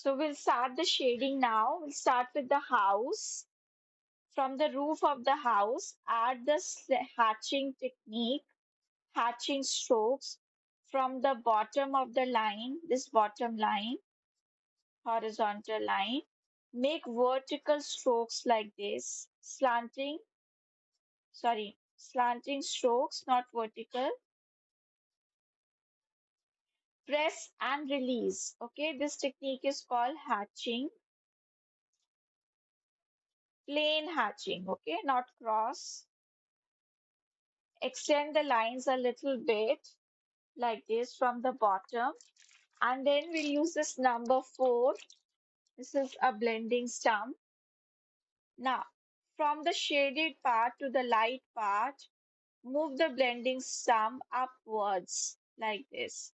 So we'll start the shading now. We'll start with the house. From the roof of the house, add the hatching technique, hatching strokes from the bottom of the line, this bottom line, horizontal line. Make vertical strokes like this, slanting strokes, not vertical. Press and release. Okay, this technique is called hatching, plain hatching, okay, not cross. Extend the lines a little bit like this from the bottom, and then we'll use this number 4. This is a blending stump. Now, from the shaded part to the light part, move the blending stump upwards like this.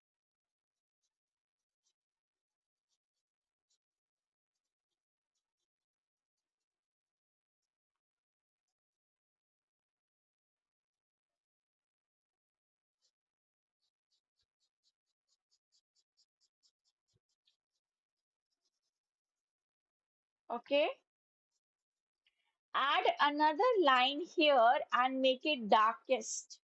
Okay, add another line here and make it darkest.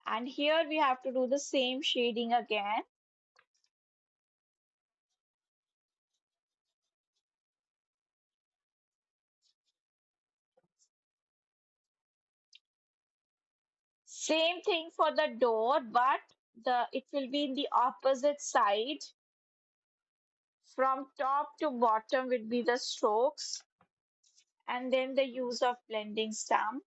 And here we have to do the same shading again. Same thing for the door, but it will be in the opposite side. From top to bottom will be the strokes, and then the use of blending stamp.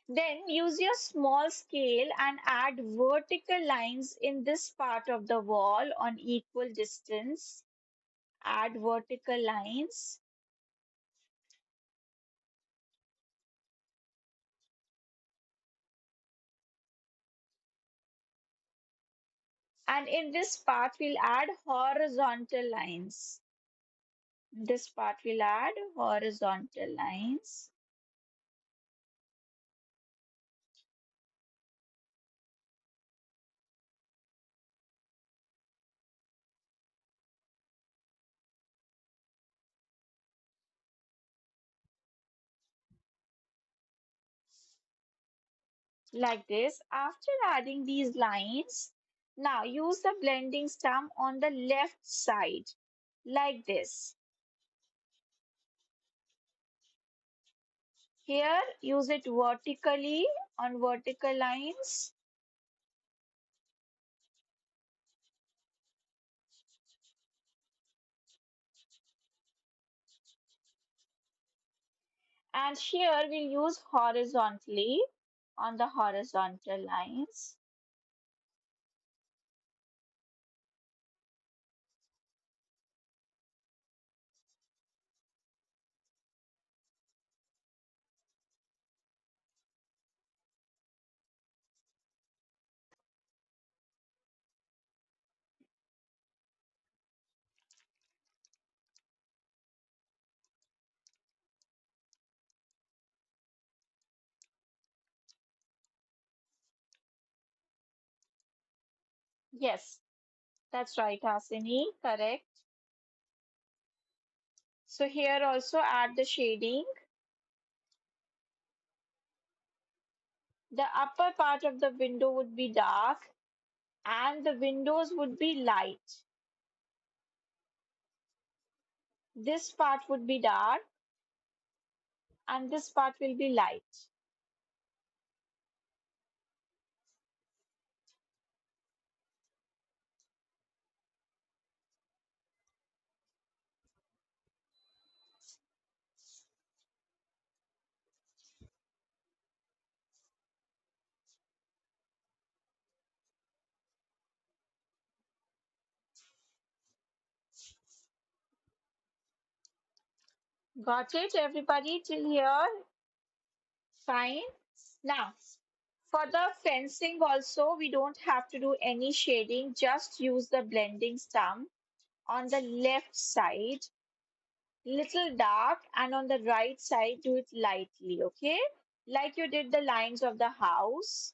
Then use your small scale and add vertical lines in this part of the wall on equal distance. Add vertical lines. And in this part, we'll add horizontal lines. This part we'll add horizontal lines. Like this. After adding these lines, now use the blending stump on the left side, like this. Here, use it vertically on vertical lines. And here we'll use horizontally on the horizontal lines. Yes, that's right, Hasini, correct. So here also add the shading. The upper part of the window would be dark and the windows would be light. This part would be dark and this part will be light. Got it, everybody, till here? Fine. Now, for the fencing also, we don't have to do any shading, just use the blending stump on the left side. little dark, and on the right side, do it lightly, okay? Like you did the lines of the house.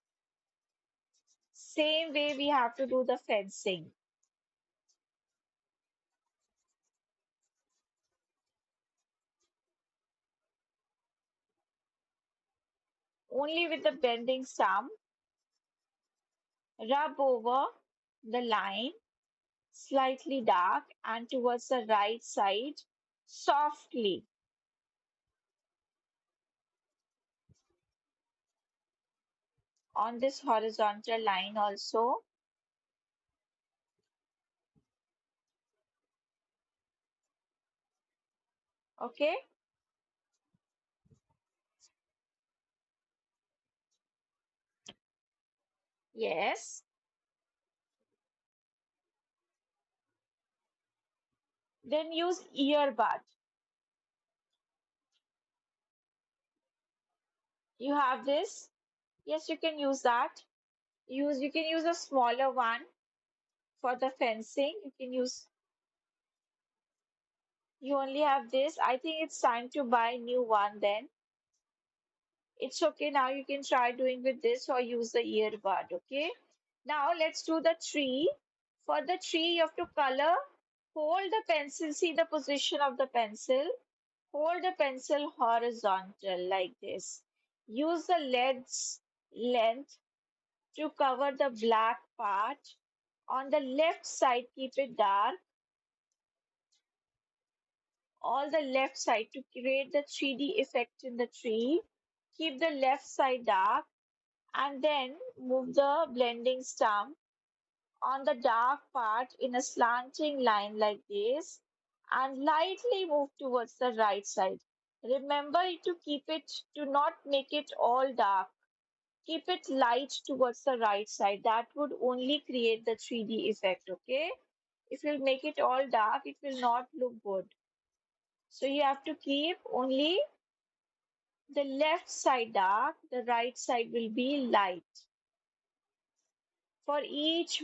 Same way we have to do the fencing. Only with the bending stump, rub over the line slightly dark and towards the right side softly on this horizontal line also. Okay? Yes. Then use earbud. You have this? Yes, you can use that. You can use a smaller one for the fencing. You can use you only have this. I think it's time to buy a new one then. It's okay now. You can try doing with this or use the earbud. Okay. Now let's do the tree. For the tree, you have to color. Hold the pencil. See the position of the pencil. Hold the pencil horizontal like this. Use the lead's length to cover the black part. On the left side, keep it dark. All the left side to create the 3D effect in the tree. Keep the left side dark and then move the blending stump on the dark part in a slanting line like this and lightly move towards the right side. Remember to keep it, to not make it all dark. Keep it light towards the right side. That would only create the 3D effect, okay? If you make it all dark, it will not look good. So you have to keep only the left side dark, the right side will be light for each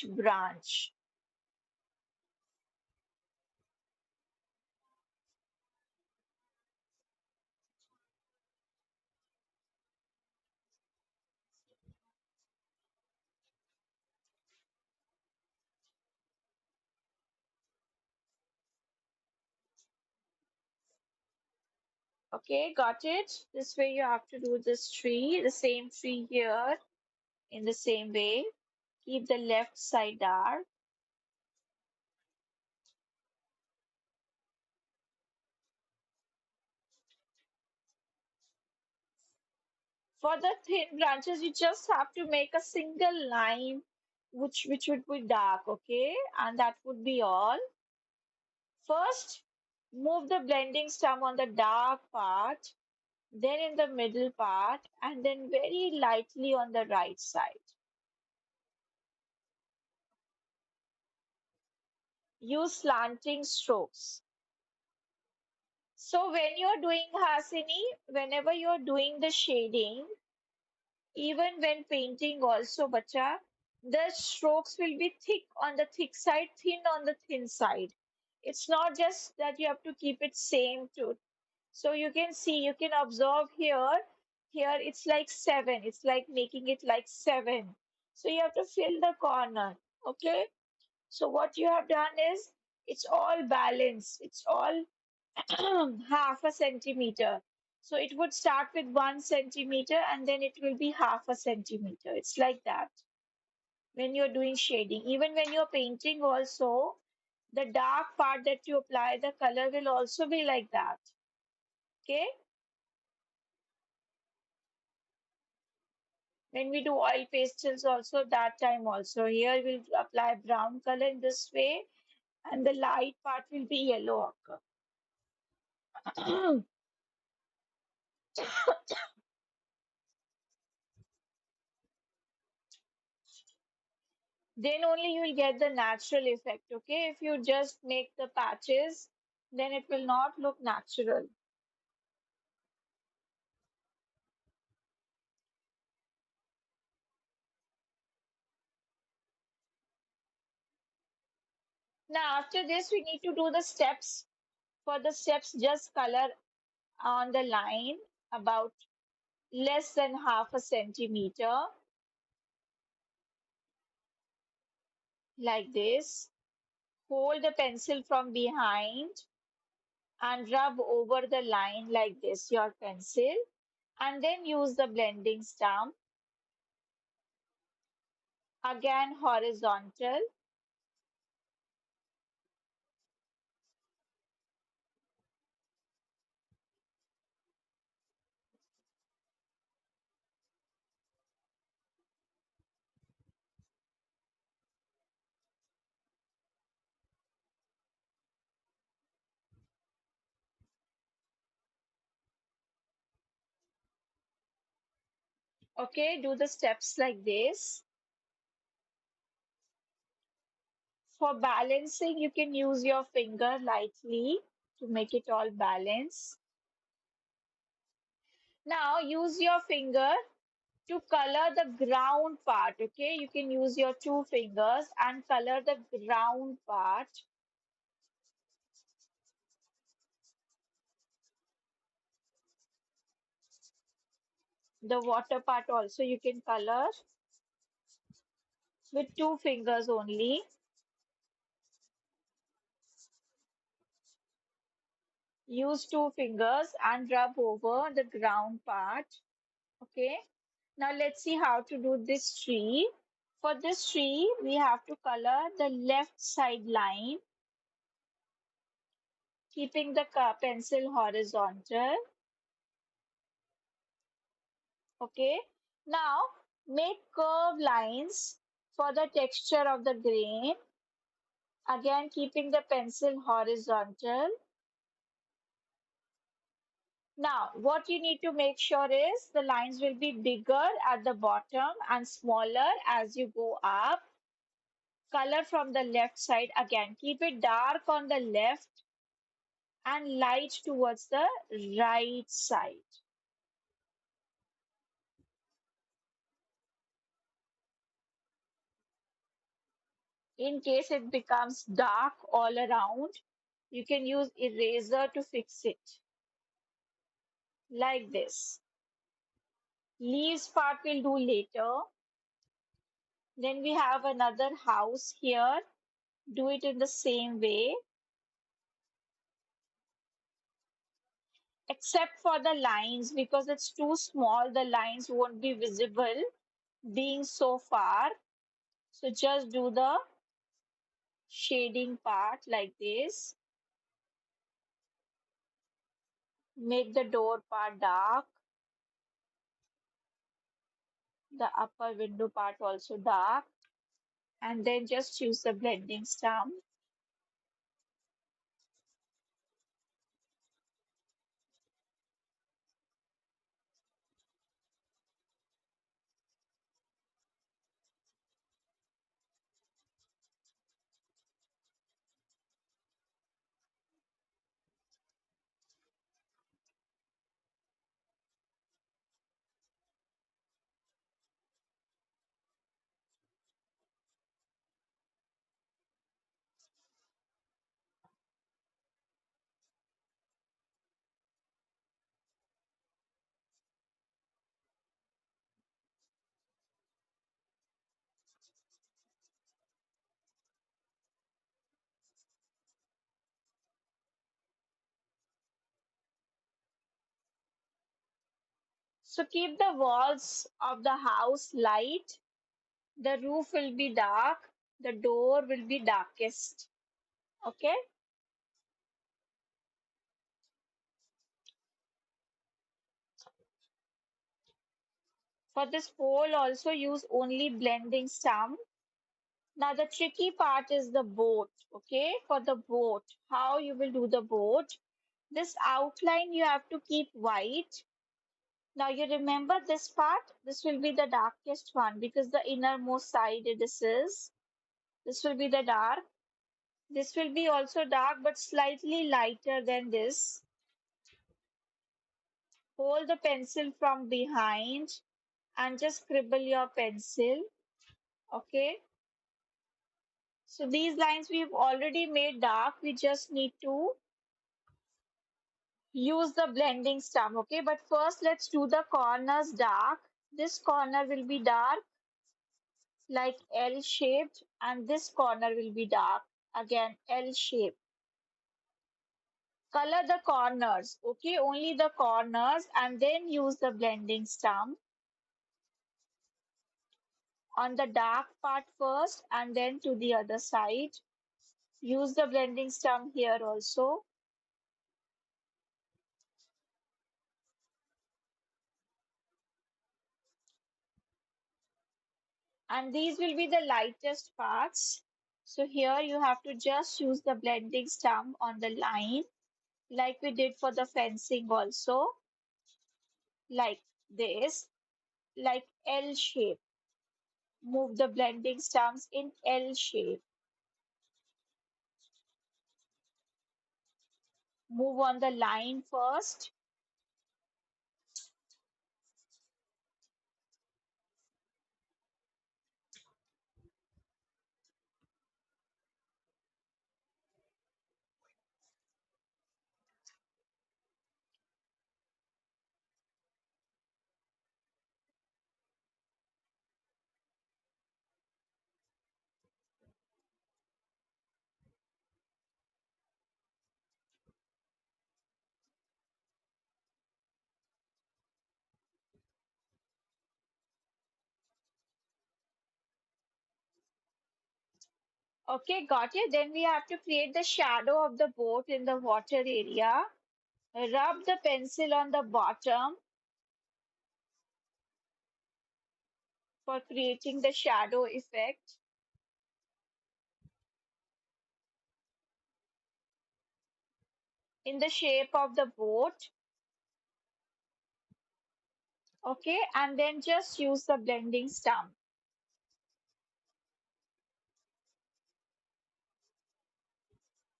branch. Okay, got it? This way you have to do this tree, the same tree here in the same way. Keep the left side dark. For the thin branches, you just have to make a single line which would be dark, okay? And that would be all. First, move the blending stem on the dark part, then in the middle part, and then very lightly on the right side. Use slanting strokes. So when you're doing Hasini, whenever you're doing the shading, even when painting also, bacha, the strokes will be thick on the thick side, thin on the thin side. It's not just that you have to keep it same to. So you can see, you can observe here, here it's like seven. It's like making it like seven. So you have to fill the corner. Okay. So what you have done is it's all balanced. It's all half a centimeter. So it would start with 1 centimeter and then it will be half a centimeter. It's like that when you're doing shading. Even when you're painting also, the dark part that you apply, the color will also be like that. Okay? When we do oil pastels also, that time also. Here we'll apply brown color in this way and the light part will be yellow occur. Then only you will get the natural effect. Okay, if you just make the patches, then it will not look natural. Now after this we need to do the steps For the steps, just color on the line about less than half a centimeter, like this. Hold the pencil from behind and rub over the line like this, your pencil, and then use the blending stump. Again, horizontal. Okay, do the steps like this. For balancing, you can use your finger lightly to make it all balance. Now use your finger to color the ground part. Okay, you can use your two fingers and color the ground part. The water part also you can color with two fingers only. Use two fingers and rub over the ground part. Okay. Now let's see how to do this tree. For this tree, we have to color the left side line, keeping the pencil horizontal. Okay. Now make curved lines for the texture of the grain. Again, keeping the pencil horizontal. Now, what you need to make sure is the lines will be bigger at the bottom and smaller as you go up. Color from the left side. Again, keep it dark on the left and light towards the right side. In case it becomes dark all around, you can use eraser to fix it. Like this. Leaves part we'll do later. Then we have another house here. Do it in the same way. Except for the lines, because it's too small, the lines won't be visible being so far. So just do the shading part like this. Make the door part dark, the upper window part also dark, and then just use the blending stump. So keep the walls of the house light, the roof will be dark, the door will be darkest. Okay? For this pole, also use only blending stump. Now the tricky part is the boat. Okay? For the boat, how you will do the boat. This outline you have to keep white. Now you remember this part? This will be the darkest one because the innermost side this is. This will be the dark. This will be also dark but slightly lighter than this. Hold the pencil from behind and just scribble your pencil. Okay. So these lines we've already made dark. We just need to use the blending stump, okay? But first, let's do the corners dark. This corner will be dark, like L shaped, and this corner will be dark, again L shaped. Color the corners, okay? Only the corners, and then use the blending stump on the dark part first, and then to the other side. Use the blending stump here also. And these will be the lightest parts. So here you have to just use the blending stump on the line, like we did for the fencing also, like this, like L shape. Move the blending stumps in L shape. Move on the line first. Okay, got it. Then we have to create the shadow of the boat in the water area. Rub the pencil on the bottom for creating the shadow effect in the shape of the boat. Okay, and then just use the blending stump.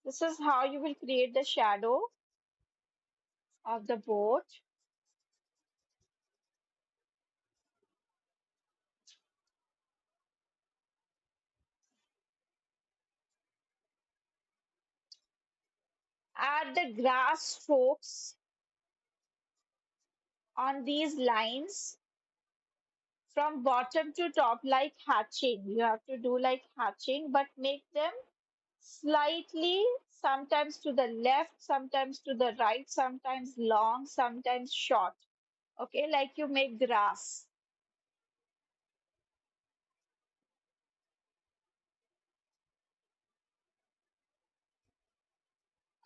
This is how you will create the shadow of the boat. Add the grass strokes on these lines from bottom to top, like hatching. You have to do like hatching, but make them slightly, sometimes to the left, sometimes to the right, sometimes long, sometimes short. Okay, like you make grass.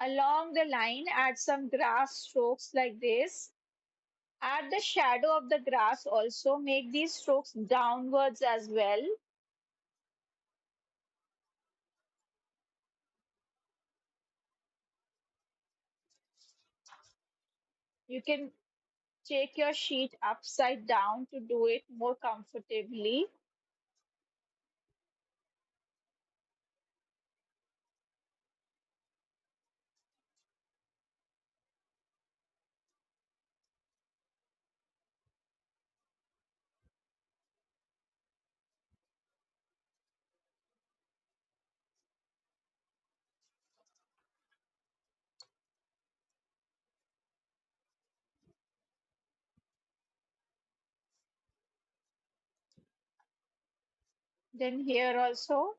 Along the line, add some grass strokes like this. Add the shadow of the grass also. Make these strokes downwards as well. You can take your sheet upside down to do it more comfortably. Then here also,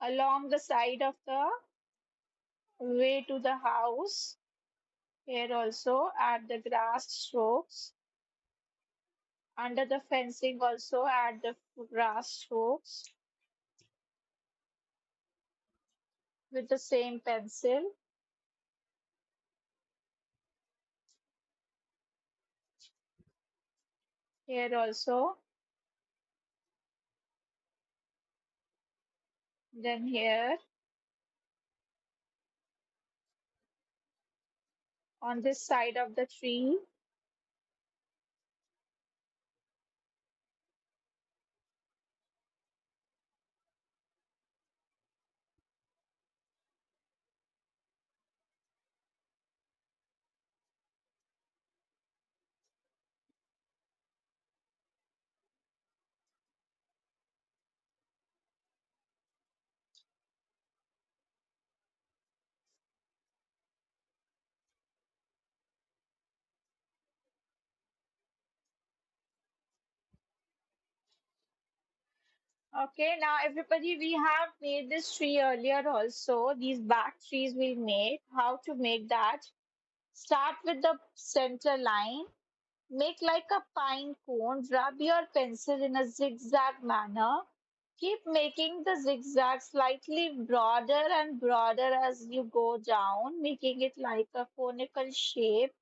along the side of the way to the house. Here also, add the grass strokes. Under the fencing also, add the grass strokes with the same pencil. Here also. Then here, on this side of the tree. Okay, now everybody, we have made this tree earlier also. These back trees we made. How to make that? Start with the center line. Make like a pine cone. Rub your pencil in a zigzag manner. Keep making the zigzag slightly broader and broader as you go down, making it like a conical shape,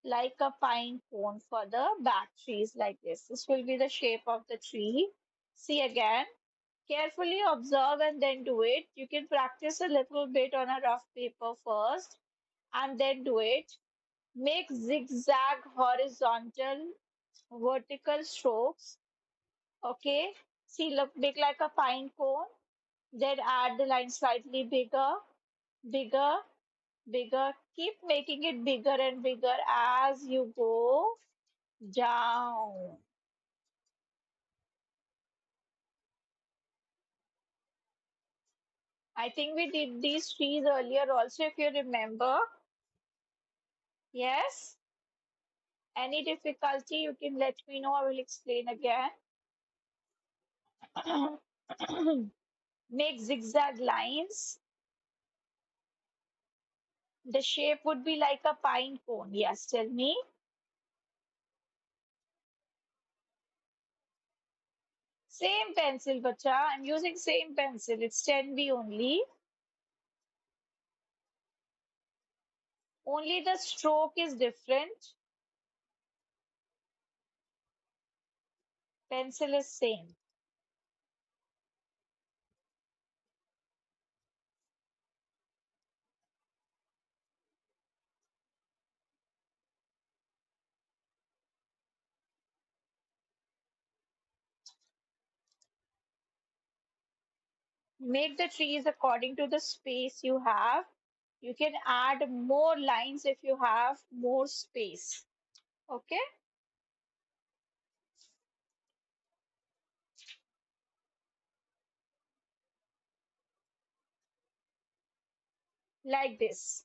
like a pine cone for the back trees like this. This will be the shape of the tree. See again. Carefully observe and then do it. You can practice a little bit on a rough paper first and then do it. Make zigzag, horizontal, vertical strokes. Okay. See, look, make like a pine cone. Then add the line slightly bigger, bigger, bigger. Keep making it bigger and bigger as you go down. I think we did these trees earlier also, if you remember. Yes? Any difficulty, you can let me know. I will explain again. Make zigzag lines. The shape would be like a pine cone. Yes, tell me. Same pencil, bacha. I'm using same pencil. It's 10B only. Only the stroke is different. Pencil is same. Make the trees according to the space you have. You can add more lines if you have more space. Okay? Like this.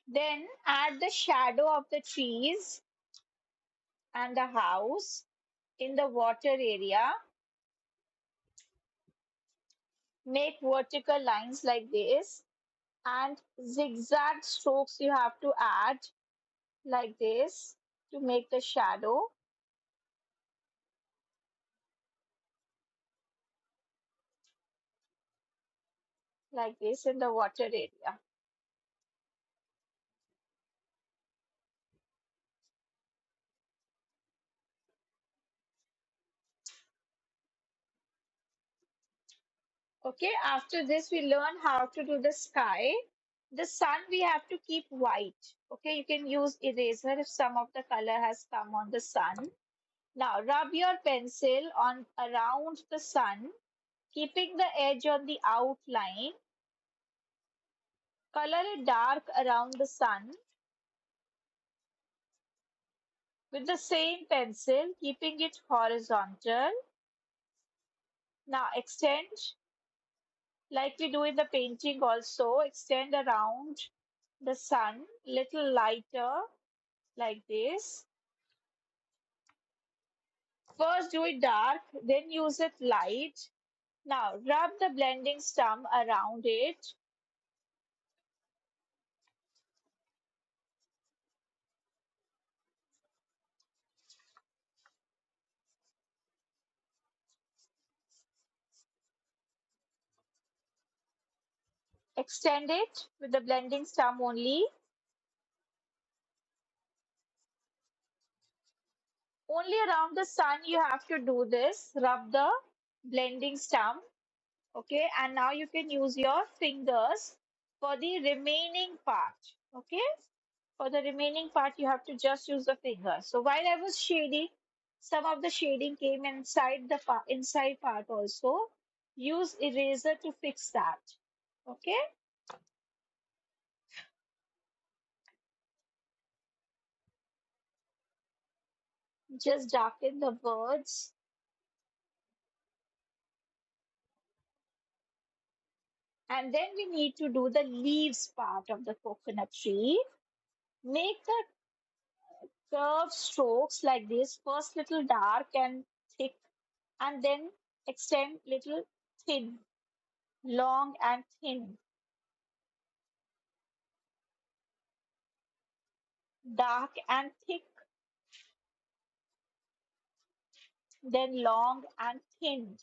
Then add the shadow of the trees and the house in the water area. Make vertical lines like this and zigzag strokes you have to add like this to make the shadow like this in the water area. Okay, after this we learn how to do the sky. The sun we have to keep white. Okay, you can use eraser if some of the color has come on the sun. Now rub your pencil on around the sun, keeping the edge on the outline. Color it dark around the sun with the same pencil, keeping it horizontal. Now extend, like we do in the painting also, extend around the sun, little lighter, like this. First do it dark, then use it light. Now rub the blending stump around it. Extend it with the blending stump only. Only around the sun you have to do this. Rub the blending stump. Okay, and now you can use your fingers for the remaining part. Okay, for the remaining part, you have to just use the finger. So while I was shading, some of the shading came inside the inside part also. Use eraser to fix that. Okay, just darken the words. And then we need to do the leaves part of the coconut tree. Make the curved strokes like this, first little dark and thick, and then extend little thin, long and thin, dark and thick, then long and thin.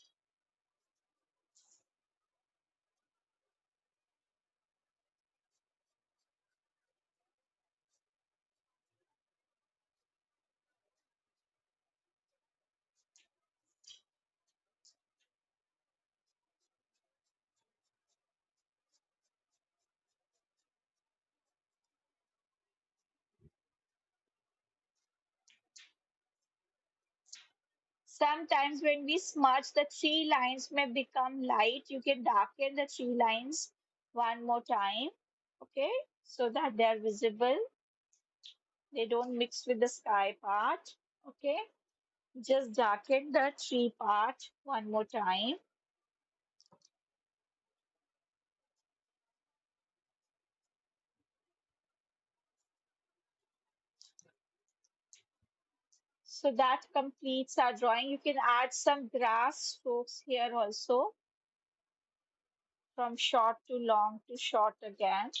Sometimes when we smudge, the three lines may become light. You can darken the three lines one more time, okay, so that they are visible. They don't mix with the sky part, okay. Just darken the tree part one more time. So that completes our drawing. You can add some grass strokes here also, from short to long to short again.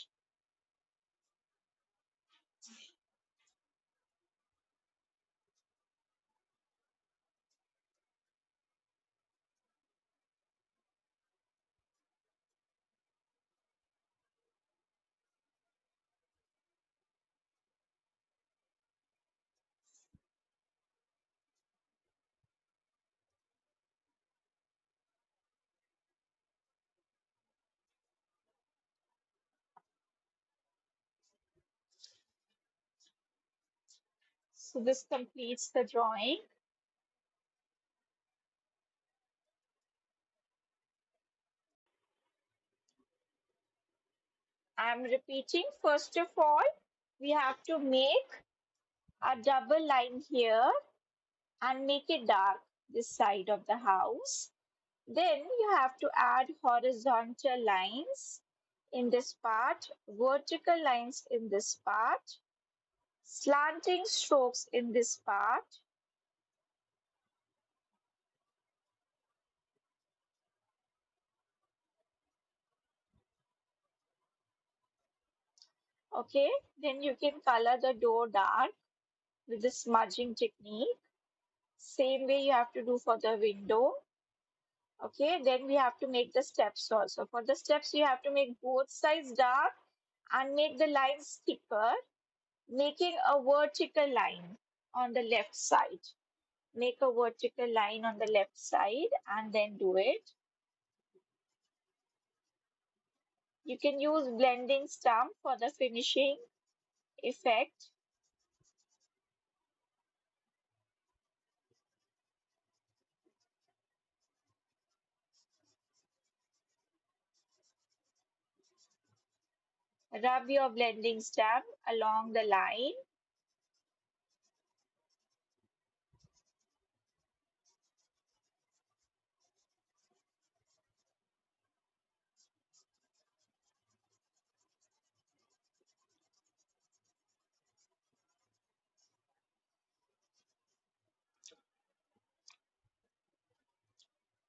So this completes the drawing. I'm repeating. First of all, we have to make a double line here and make it dark this side of the house. Then you have to add horizontal lines in this part, vertical lines in this part, slanting strokes in this part. Okay, then you can color the door dark with the smudging technique. Same way you have to do for the window. Okay, then we have to make the steps also. For the steps, you have to make both sides dark and make the lines thicker, making a vertical line on the left side. Make a vertical line on the left side and then do it. You can use blending stamp for the finishing effect. Rub your blending stamp along the line.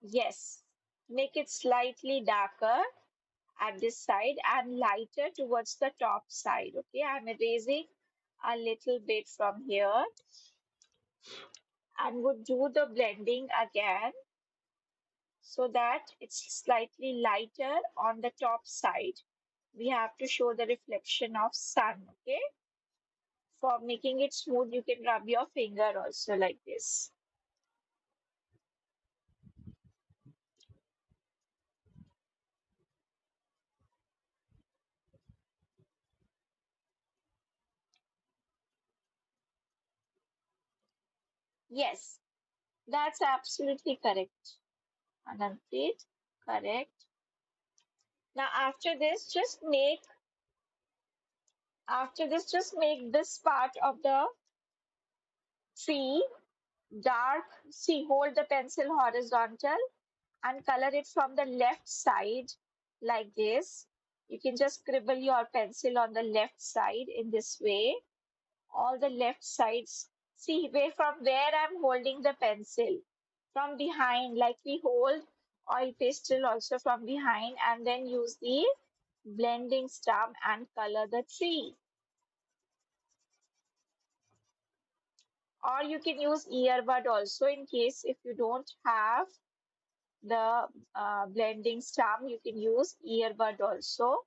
Yes, make it slightly darker at this side and lighter towards the top side. Okay, I'm erasing a little bit from here and would do the blending again so that it's slightly lighter on the top side. We have to show the reflection of sun. Okay, for making it smooth, you can rub your finger also like this. Yes, that's absolutely correct. Ananpreet, correct. Now after this, just make this part of the tree dark. See, hold the pencil horizontal and color it from the left side like this. You can just scribble your pencil on the left side in this way. All the left sides. See, where from where I'm holding the pencil. from behind, like we hold oil pastel also from behind and then use the blending stump and color the tree. Or you can use earbud also in case if you don't have the blending stump, you can use earbud also.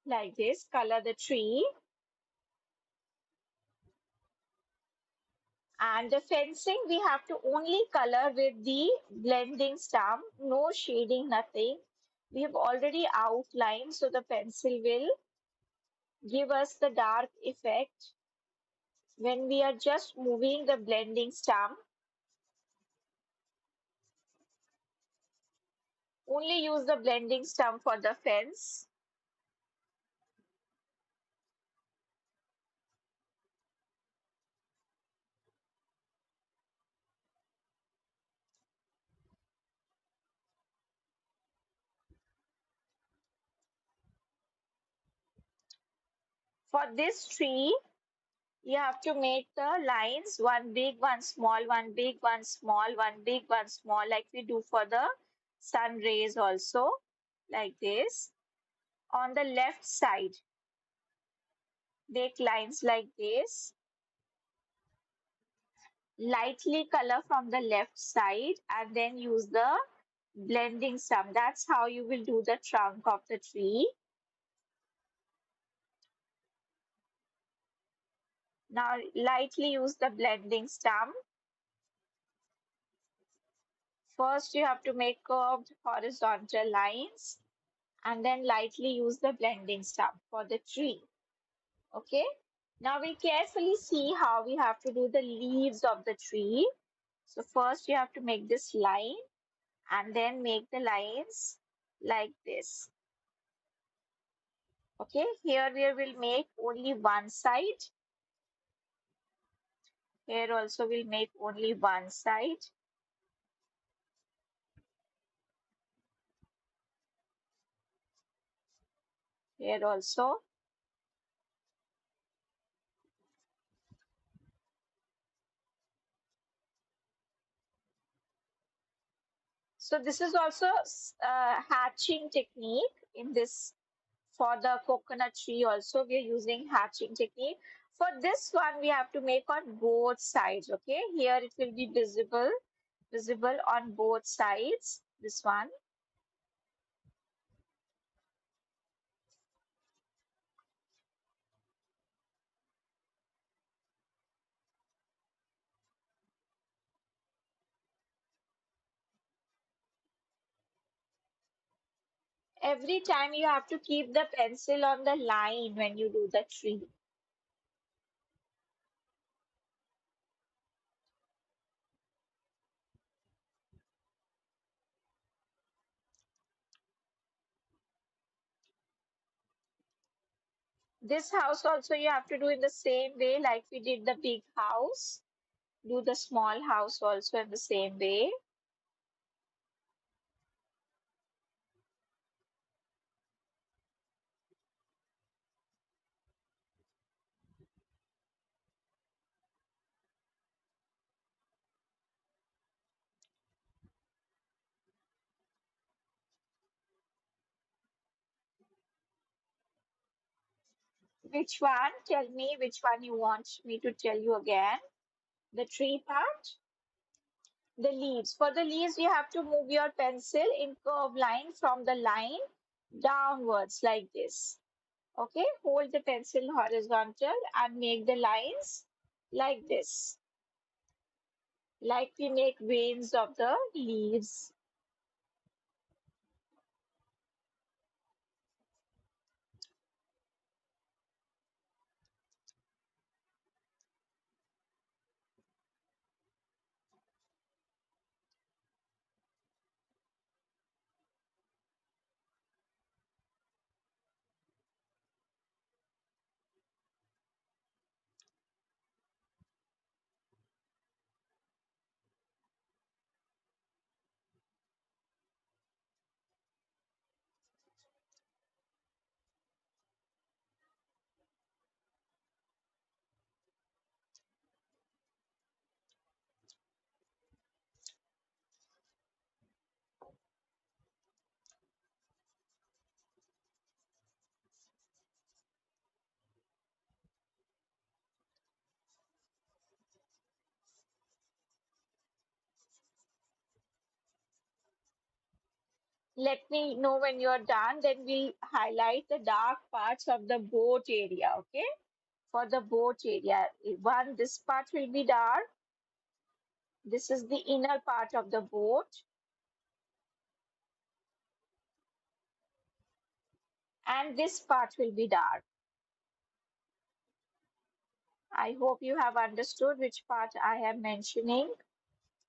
Like this, color the tree. And the fencing, we have to only color with the blending stump, no shading, nothing. We have already outlined, so the pencil will give us the dark effect when we are just moving the blending stump. Only use the blending stump for the fence. For this tree, you have to make the lines one big, one small, one big, one small, one big, one small, like we do for the sun rays also, like this. On the left side, make lines like this. Lightly color from the left side and then use the blending stump. That's how you will do the trunk of the tree. Now lightly use the blending stump. First, you have to make curved horizontal lines and then lightly use the blending stump for the tree. Okay. Now we carefully see how we have to do the leaves of the tree. So first you have to make this line and then make the lines like this. Okay. Here we will make only one side. Here also we'll make only one side. Here also. So this is also a hatching technique in this. For the coconut tree also we are using hatching technique. For this one we have to make on both sides. Okay, here it will be visible on both sides, this one. Every time you have to keep the pencil on the line when you do the tree. This house also you have to do in the same way like we did the big house. Do the small house also in the same way. Which one? Tell me which one you want me to tell you again. The tree part? The leaves. For the leaves, you have to move your pencil in curved line from the line downwards like this. Okay, hold the pencil horizontal and make the lines like this, like we make veins of the leaves. Let me know when you're done. Then we'll highlight the dark parts of the boat area. Okay. For the boat area, one, this part will be dark. This is the inner part of the boat. And this part will be dark. I hope you have understood which part I am mentioning.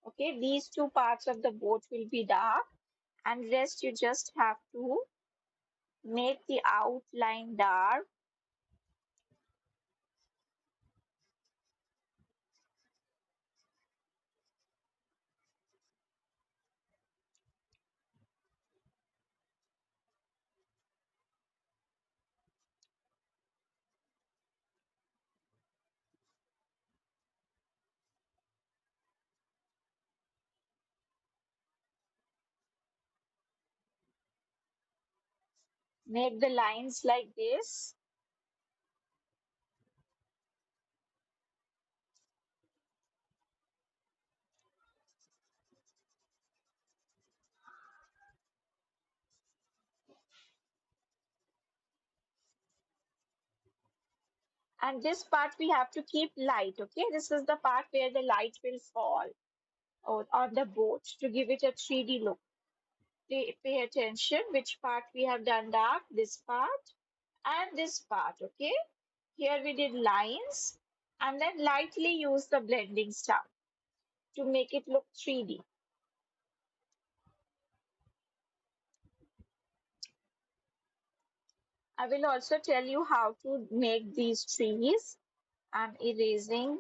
Okay, these two parts of the boat will be dark, and rest you just have to make the outline dark. Make the lines like this. And this part we have to keep light. Okay, this is the part where the light will fall on the boat to give it a 3D look. Pay attention which part we have done dark, this part and this part. Okay, here we did lines and then lightly use the blending stuff to make it look 3D. I will also tell you how to make these trees. I'm erasing.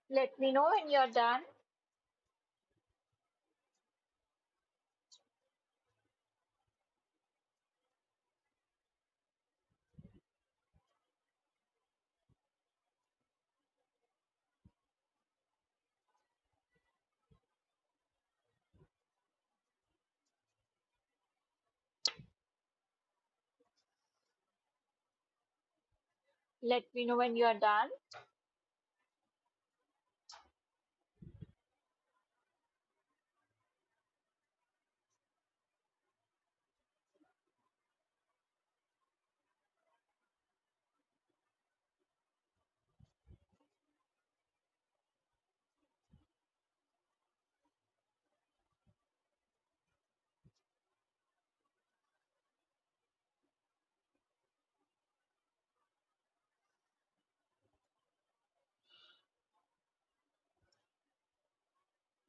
Let me know when you're done. Let me know when you're done.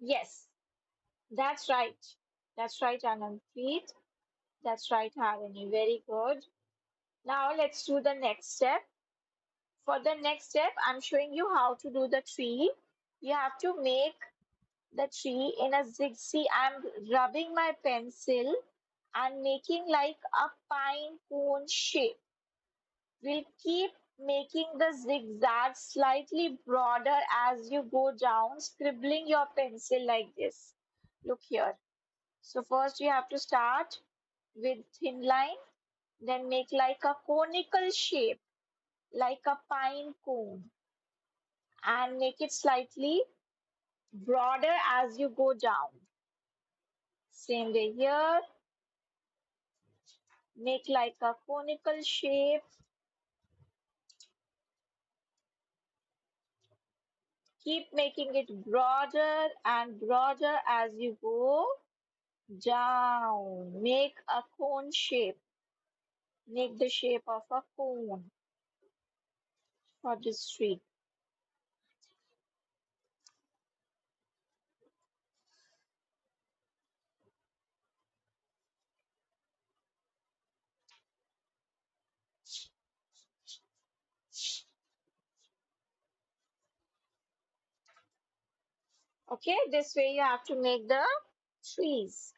Yes, that's right. That's right, Anandpreet. That's right, Harini. Very good. Now let's do the next step. For the next step, I'm showing you how to do the tree. You have to make the tree in a zigzag. I'm rubbing my pencil and making like a pine cone shape. We'll keep making the zigzag slightly broader as you go down, scribbling your pencil like this. Look here. So first you have to start with thin line, then make like a conical shape, like a pine cone, and make it slightly broader as you go down. Same way here, make like a conical shape, keep making it broader and broader as you go down. Make a cone shape. Make the shape of a cone for this tree. Okay, this way you have to make the trees.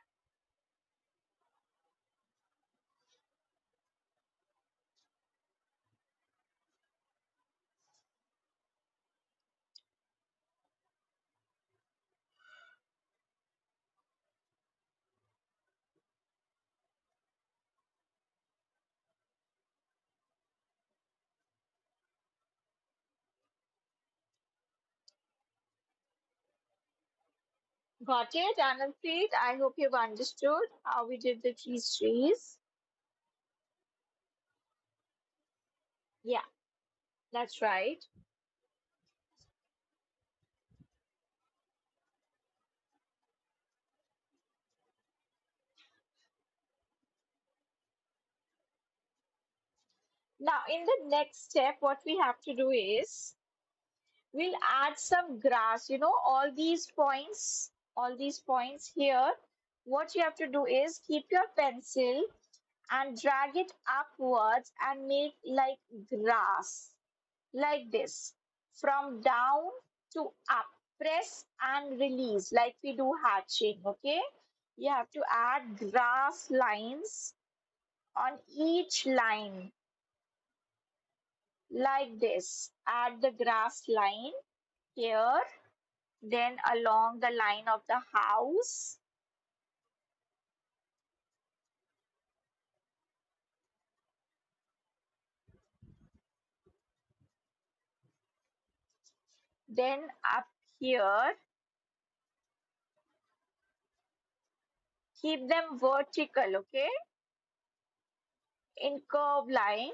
Got it, Anandpreet? I hope you've understood how we did the cheese trees. Yeah, that's right. Now, in the next step, what we have to do is we'll add some grass. All these points here. What you have to do is keep your pencil and drag it upwards and make like grass, like this, from down to up. Press and release like we do hatching, okay? You have to add grass lines on each line, like this. Add the grass line here, then along the line of the house, then up here. Keep them vertical, okay? In curve line,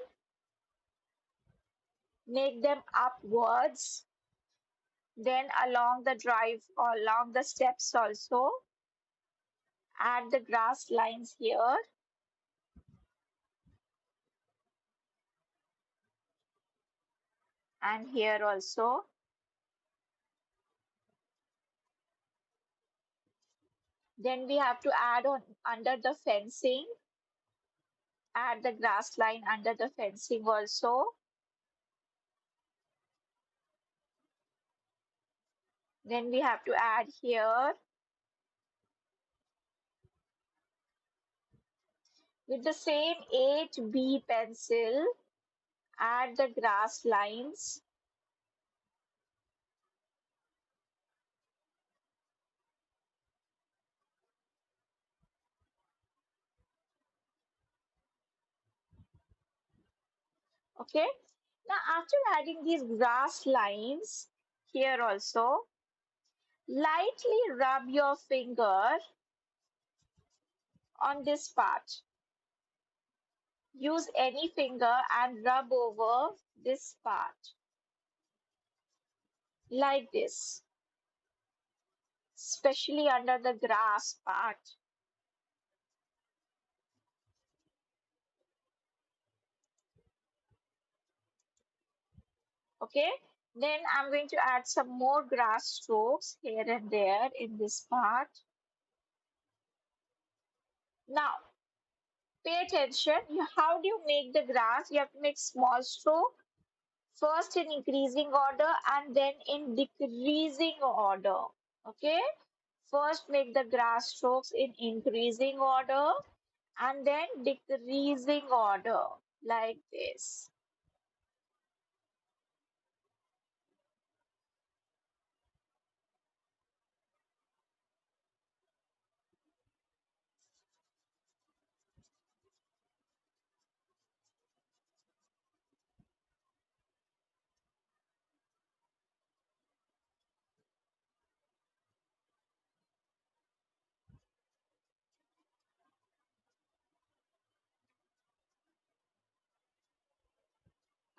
make them upwards, then along the drive or along the steps also. Add the grass lines here and here also. Then we have to add on under the fencing. Add the grass line under the fencing also. Then we have to add here with the same 8B pencil. Add the grass lines. Okay. Now after adding these grass lines here also, lightly rub your finger on this part. Use any finger and rub over this part like this, especially under the grass part. Okay, then I'm going to add some more grass strokes here and there in this part. Now, pay attention. How do you make the grass? You have to make small stroke, first in increasing order and then in decreasing order. Okay, first make the grass strokes in increasing order and then decreasing order like this.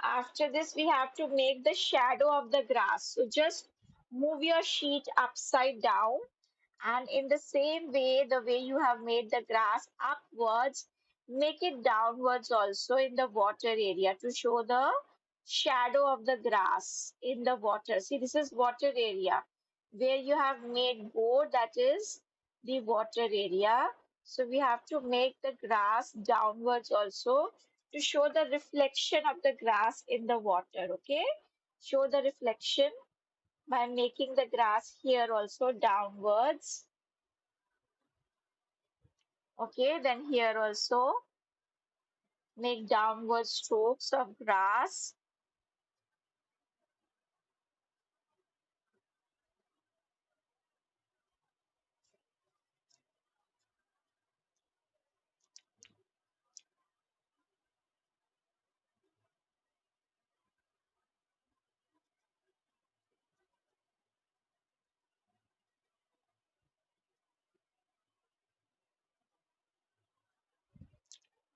After this, we have to make the shadow of the grass. So just move your sheet upside down and in the same way, the way you have made the grass upwards, Make it downwards also in the water area to show the shadow of the grass in the water. See, this is water area where you have made board, that is the water area. So we have to make the grass downwards also to show the reflection of the grass in the water. Okay, show the reflection by making the grass here also downwards. Okay, then here also make downward strokes of grass.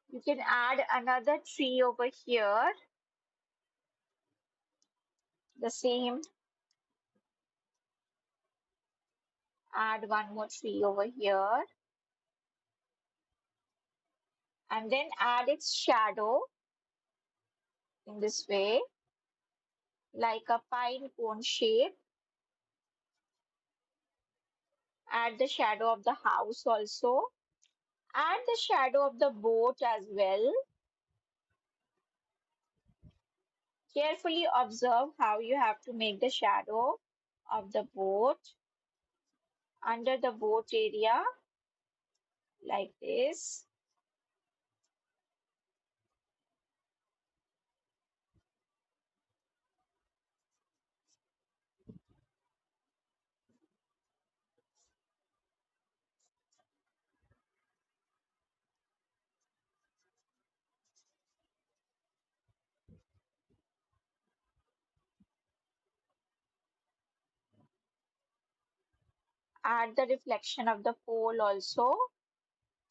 You can add another tree over here, the same, add one more tree over here, and then add its shadow in this way, like a pine cone shape. Add the shadow of the house also. Add the shadow of the boat as well. Carefully observe how you have to make the shadow of the boat under the boat area, like this. Add the reflection of the pole also,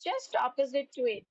just opposite to it.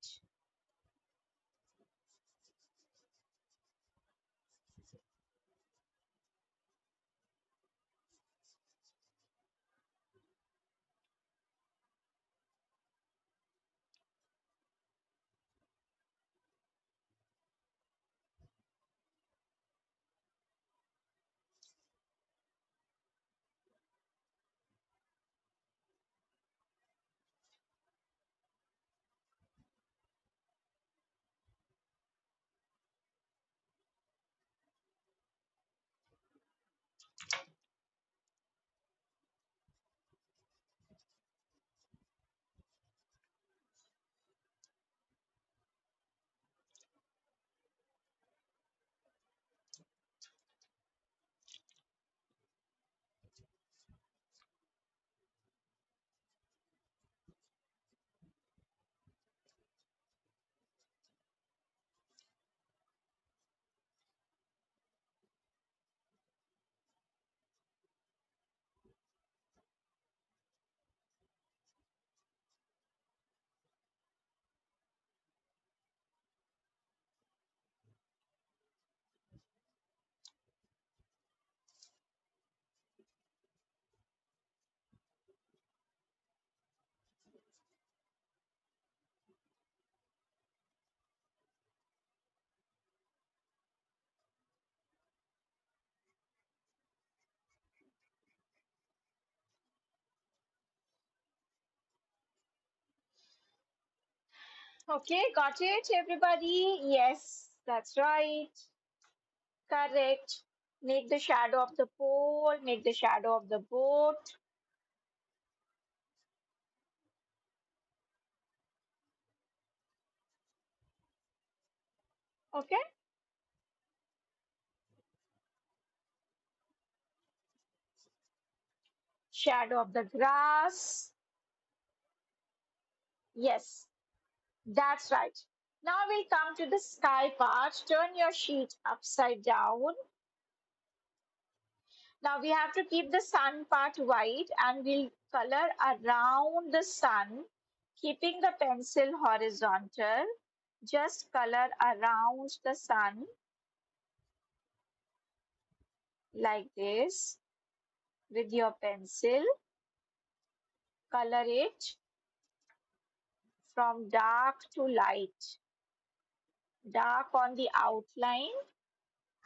Okay, got it, everybody? Yes, that's right. Correct. Make the shadow of the pole, make the shadow of the boat. Okay, shadow of the grass. Yes, that's right. Now we'll come to the sky part. Turn your sheet upside down. Now we have to keep the sun part white and we'll color around the sun, keeping the pencil horizontal. Just color around the sun like this with your pencil. Color it. from dark to light, dark on the outline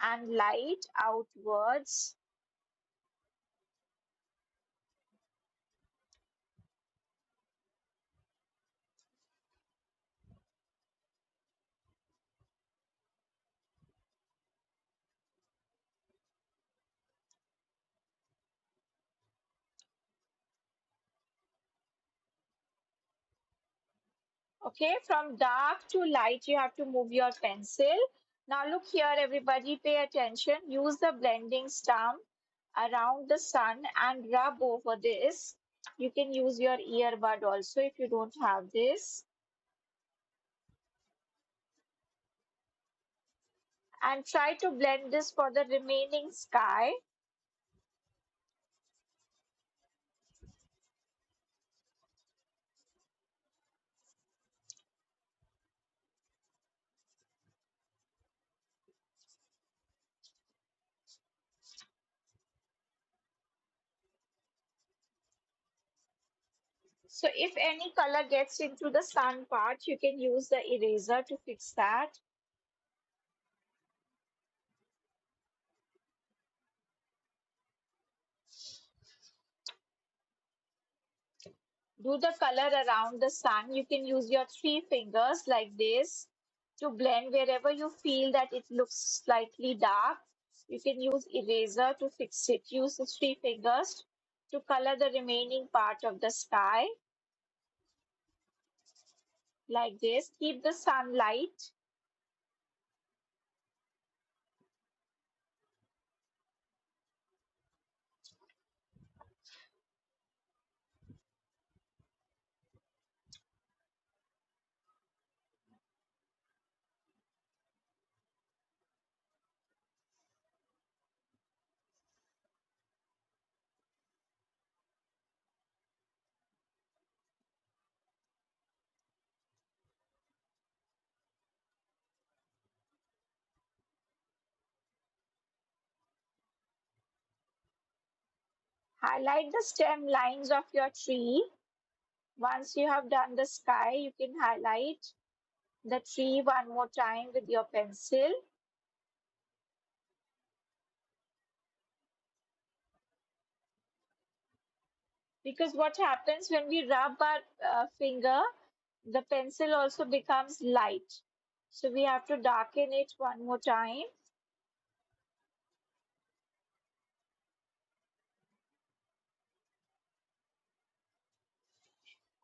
and light outwards. Okay, from dark to light, you have to move your pencil. Now look here, everybody, pay attention. Use the blending stump around the sun and rub over this. You can use your earbud also if you don't have this. And try to blend this for the remaining sky. So if any color gets into the sun part, you can use the eraser to fix that. Do the color around the sun. You can use your three fingers like this to blend wherever you feel that it looks slightly dark. You can use eraser to fix it. Use the three fingers to color the remaining part of the sky like this. Keep the sunlight. Highlight the stem lines of your tree. Once you have done the sky, you can highlight the tree one more time with your pencil. Because what happens when we rub our finger, the pencil also becomes light. So we have to darken it one more time.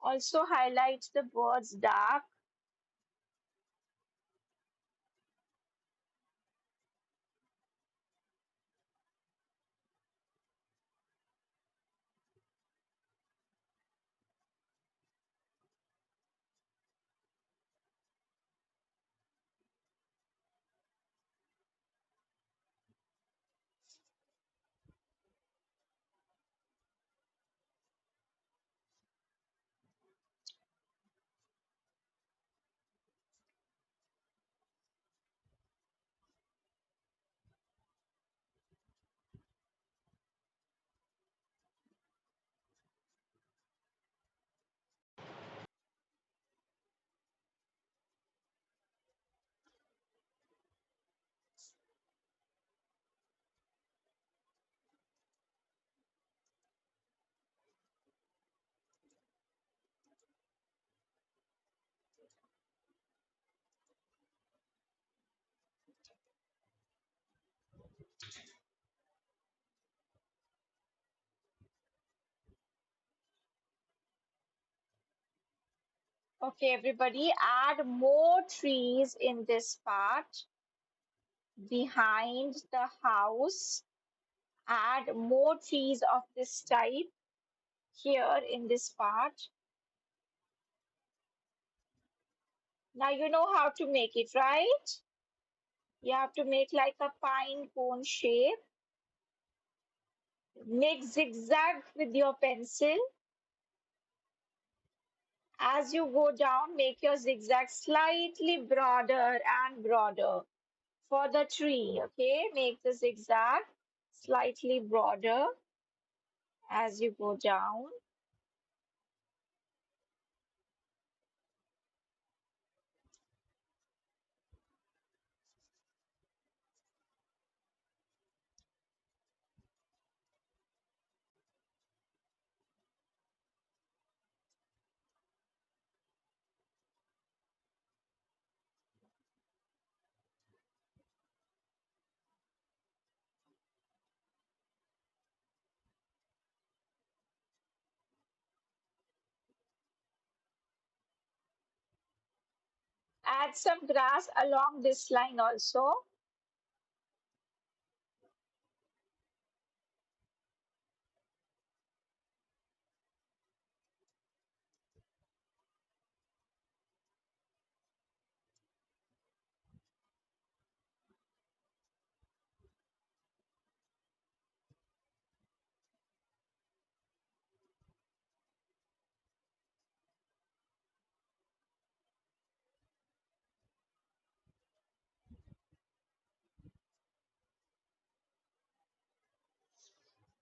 Also highlight the words dark. Okay, everybody, add more trees in this part behind the house. Add more trees of this type here in this part. Now you know how to make it, right? You have to make like a pine cone shape. Make zigzag with your pencil. As you go down, make your zigzag slightly broader and broader for the tree. Okay, make the zigzag slightly broader as you go down. Add some grass along this line also.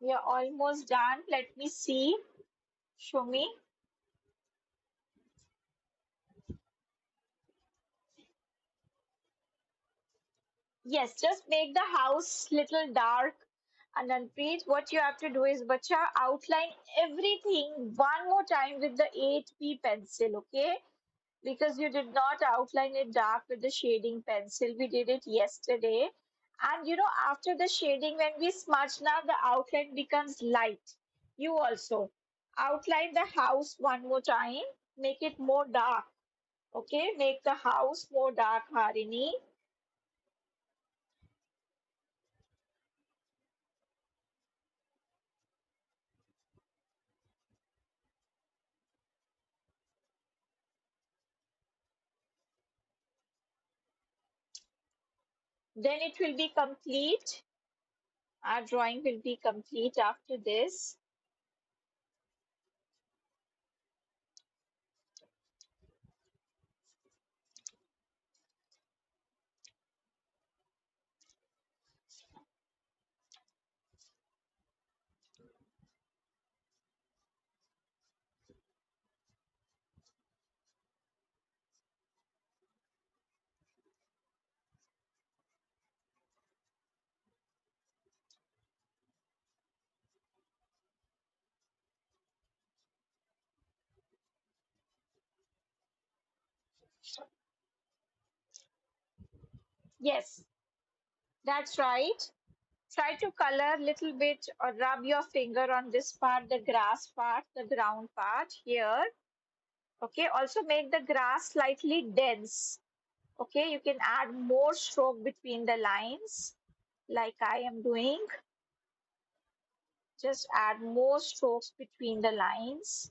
We are almost done. Let me see. Show me. Yes, just make the house little dark. And then, Preet, what you have to do is, bacha, outline everything one more time with the 8B pencil, okay? Because you did not outline it dark with the shading pencil. We did it yesterday. And after the shading, when we smudge now, the outline becomes light. You also outline the house one more time, make it more dark. Okay, make the house more dark, Harini. Then it will be complete. Our drawing will be complete after this. Yes, that's right. Try to color little bit or rub your finger on this part, the grass part, the ground part here. Okay, also make the grass slightly dense. Okay, you can add more stroke between the lines like I am doing. Just add more strokes between the lines.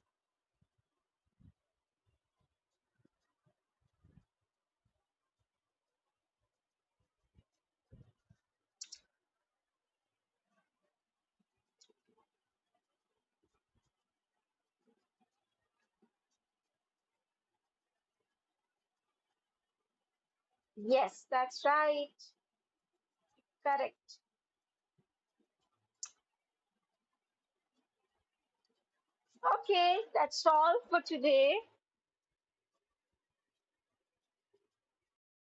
Yes, that's right. Correct. Okay, that's all for today.